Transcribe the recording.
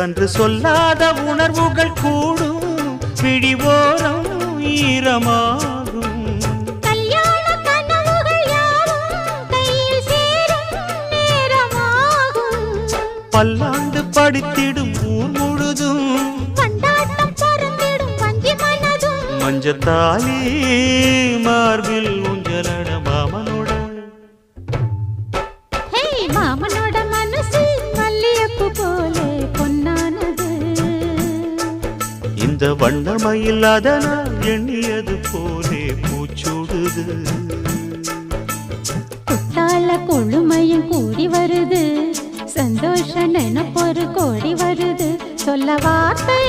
அன்று சொல்லாத உணர்வுகள் கூடும் பிடிவோரம் ஈரமாகும் கல்யாண கனவுகள் யாவும் கையில் சேரும் நேரமாகும் பல்லாண்டு படித்திடும் ஊர் முழுதும் கொண்டாட்டம் பறந்திடும் வஞ்சி மனதும் மஞ்சத்தாலி மார்பில் ஊஞ்சலட மாமனோட ஹே மாமனோட மனசு மல்லியப்பு போலே பொன்னானது இந்த வண்ணமயில் அதனால் எண்ணியது போலே பூச்சூடுது குத்தால கொழுமையும் கூடி வருது சந்தோஷ நினைப்பொரு கோடி வருது சொல்ல வார்த்தை